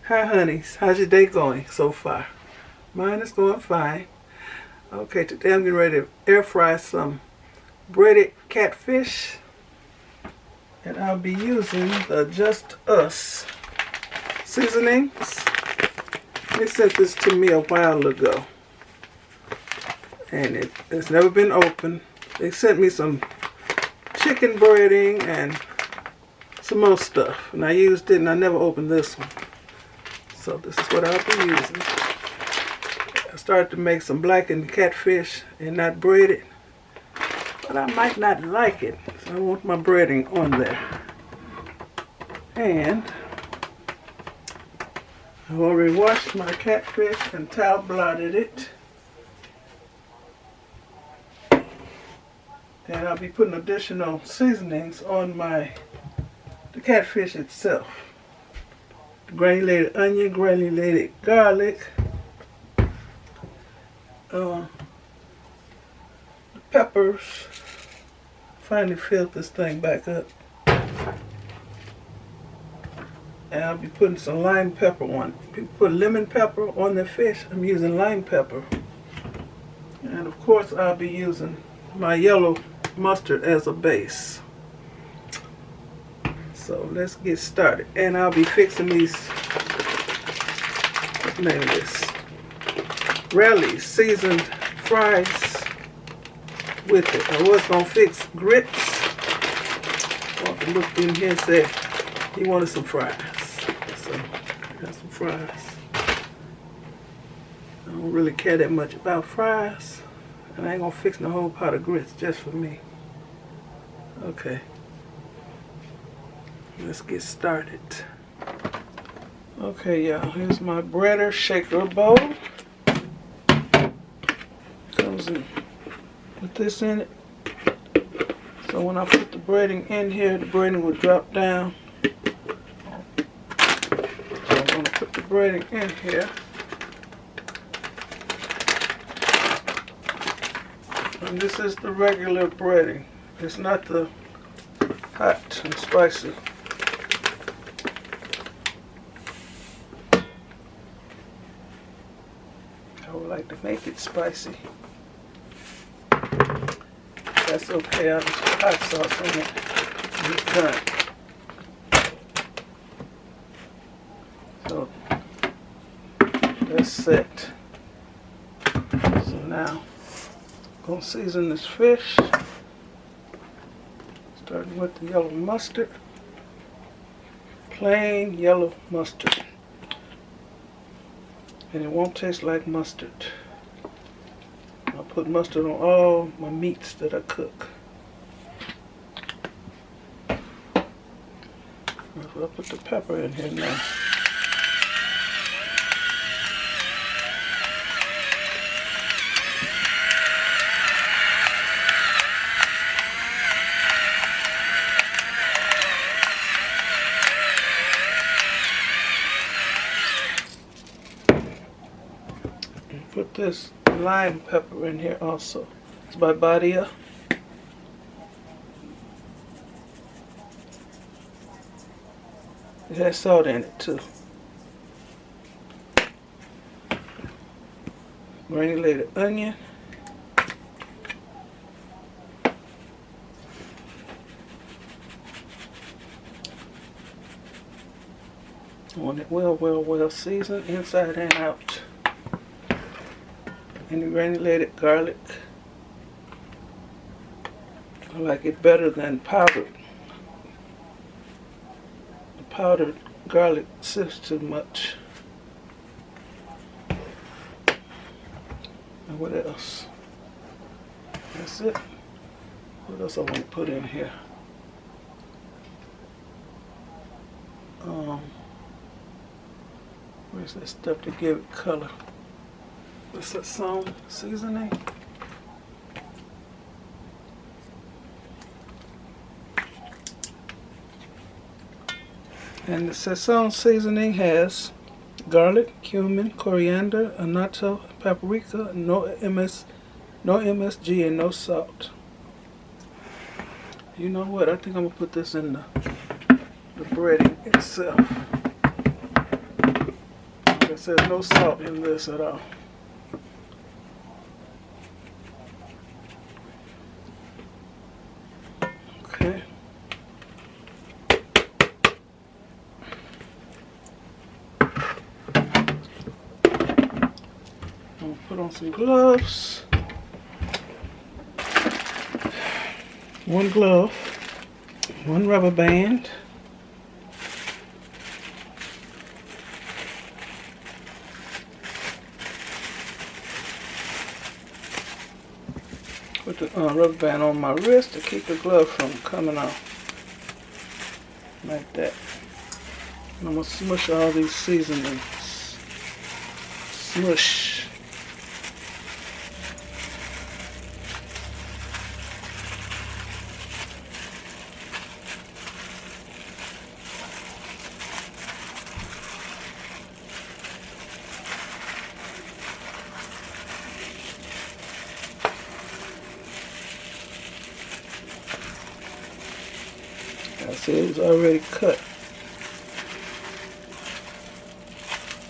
Hi, honeys. How's your day going so far? Mine is going fine. Okay, today I'm getting ready to air fry some breaded catfish. And I'll be using the Just Us seasonings. They sent this to me a while ago. And it's never been opened. They sent me some chicken breading and some more stuff. And I used it and I never opened this one. So this is what I'll be using. I started to make some blackened catfish and not breaded. But I might not like it. So I want my breading on there. And I've already washed my catfish and towel blotted it. And I'll be putting additional seasonings on the catfish itself. Granulated onion, granulated garlic, the peppers. Finally filled this thing back up. And I'll be putting some lime pepper on it. People put lemon pepper on their fish. I'm using lime pepper. And of course I'll be using my yellow mustard as a base. So let's get started. And I'll be fixing these, what's the name of this? Rally's seasoned fries with it. I was going to fix grits. Walker looked in here and said he wanted some fries. So I got some fries. I don't really care that much about fries. And I ain't going to fix the whole pot of grits just for me. Okay. Let's get started. Okay, y'all, here's my breader shaker bowl. Comes in with this in it. So when I put the breading in here, the breading will drop down. So I'm going to put the breading in here. And this is the regular breading. It's not the hot and spicy. I would like to make it spicy. That's okay. I'll just put hot sauce on it when it's done. So that's set. So now I'm going to season this fish. Starting with the yellow mustard. Plain yellow mustard. And it won't taste like mustard. I'll put mustard on all my meats that I cook. I'll put the pepper in here now. Put this lime pepper in here also. It's by Badia. It has salt in it too. Granulated onion. I want it well seasoned inside and out. And the granulated garlic. I like it better than powdered. The powdered garlic sifts too much. And what else? That's it. What else I want to put in here? Where's that stuff to give it color? What's that song? Seasoning? And the Sazon seasoning has garlic, cumin, coriander, annatto, paprika, no MSG, and no salt. You know what? I think I'm gonna put this in the breading itself. I said, no salt in this at all. Okay. I'm gonna put on some gloves. One glove, one rubber band. Put the rubber band on my wrist to keep the glove from coming off. Like that. And I'm going to smush all these seasonings. Smush. See, it was already cut.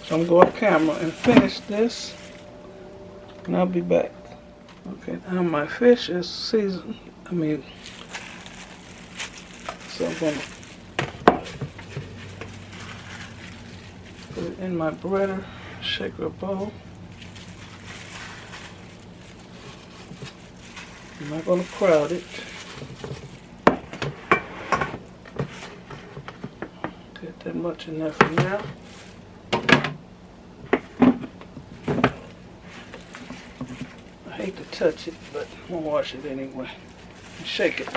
So I'm going to go off camera and finish this, and I'll be back. Okay, now my fish is seasoned. So I'm going to put it in my breader, shaker bowl. I'm not going to crowd it. That much in there for now. I hate to touch it, but I'm gonna wash it anyway. And shake it.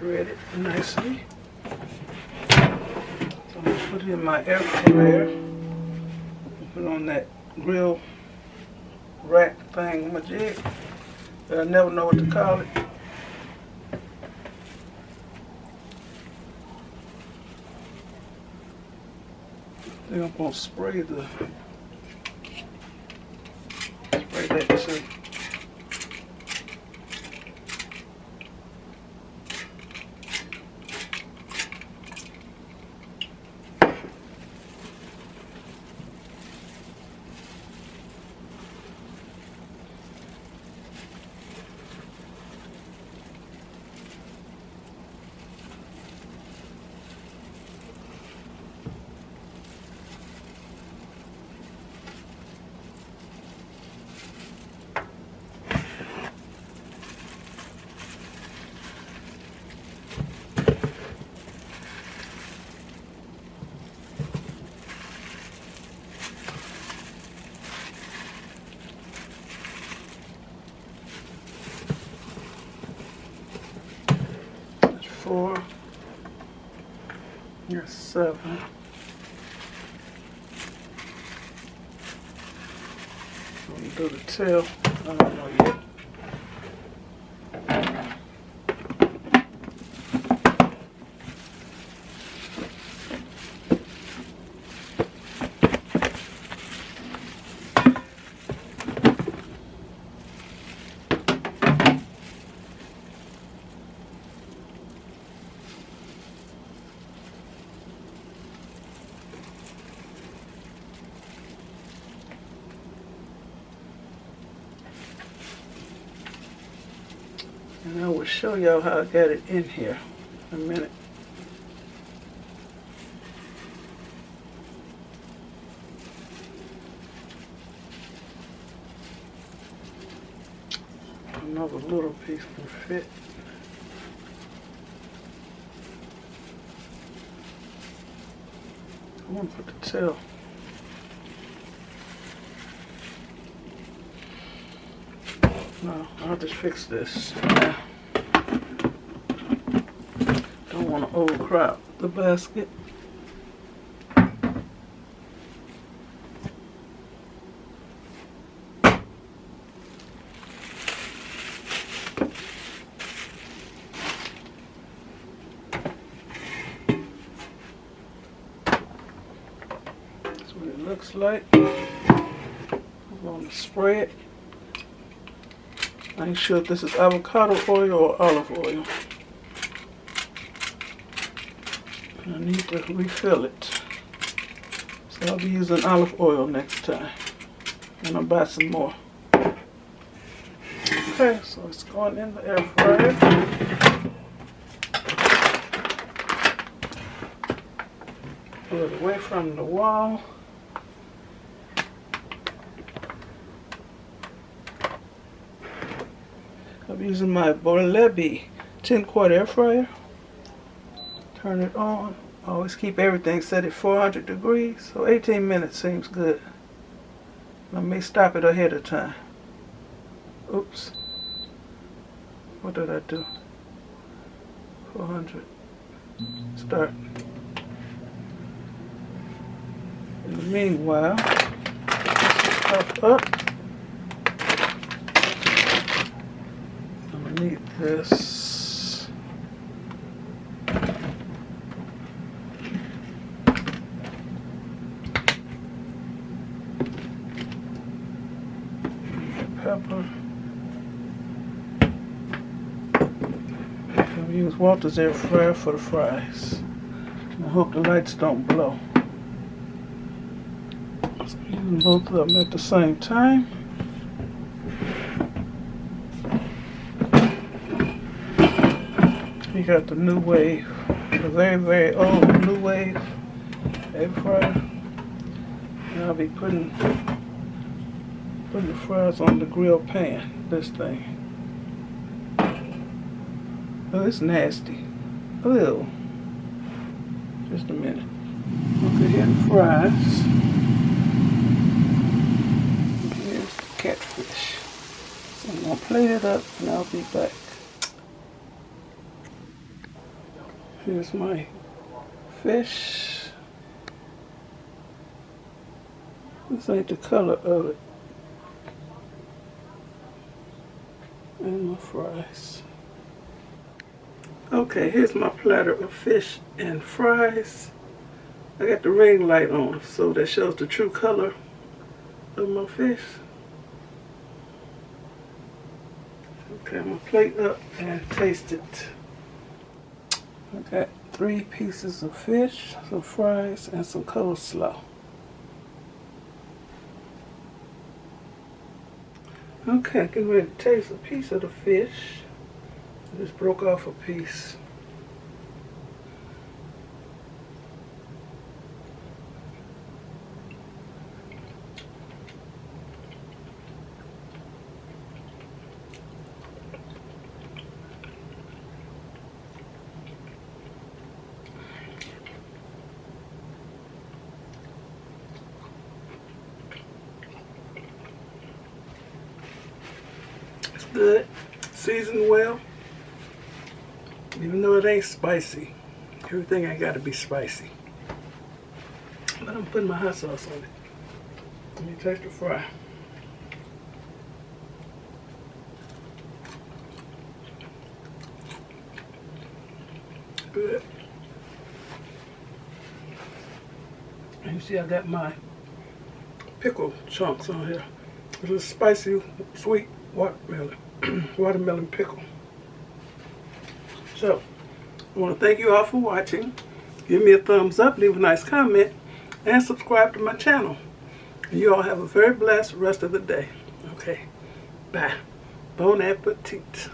Read it nicely. So I'm going to put it in my air fryer. Put on that grill rack thing, my jig. But I never know what to call it. Then I'm going to spray that too. That's 4. Here's 7. I'm going to do the tail. I don't know yet. And I will show y'all how I got it in here in a minute. Another little piece can fit. I want to put the tail. No, I'll just fix this. Don't want to overcrowd the basket. looks like. I'm going to spray it. I ain't sure if this is avocado oil or olive oil. I need to refill it. So I'll be using olive oil next time. And I'll buy some more. Okay, so it's going in the air fryer. Pull it away from the wall. I'm using my MzBrazell 10-quart air fryer. Turn it on. Always keep everything set at 400 degrees, so 18 minutes seems good. I may stop it ahead of time. Oops. What did I do? 400. Start. In the meanwhile, stuff up. I'm gonna need this. Pepper. I'll use Walter's air fryer for the fries. I hope the lights don't blow. So I'm using both of them at the same time. You got the New Wave, the very, very old New Wave air fryer. And I'll be putting the fries on the grill pan, this thing. Oh, it's nasty. Ew. Just a minute. Okay, here's the fries. Here's the catfish. So I'm gonna plate it up and I'll be back. Here's my fish. This ain't the color of it. And my fries. Okay, here's my platter of fish and fries. I got the ring light on, so that shows the true color of my fish. Okay, I'm gonna plate up and taste it. I got 3 pieces of fish, some fries, and some coleslaw. Okay, getting ready to taste a piece of the fish. I just broke off a piece. It's good, seasoned well. Even though it ain't spicy, everything ain't got to be spicy. But I'm putting my hot sauce on it. Let me taste the fry. Good. And you see I got my pickle chunks on here. It's a spicy, sweet watermelon pickle. So, I want to thank you all for watching. Give me a thumbs up, leave a nice comment, and subscribe to my channel. And you all have a very blessed rest of the day. Okay, bye. Bon appetit.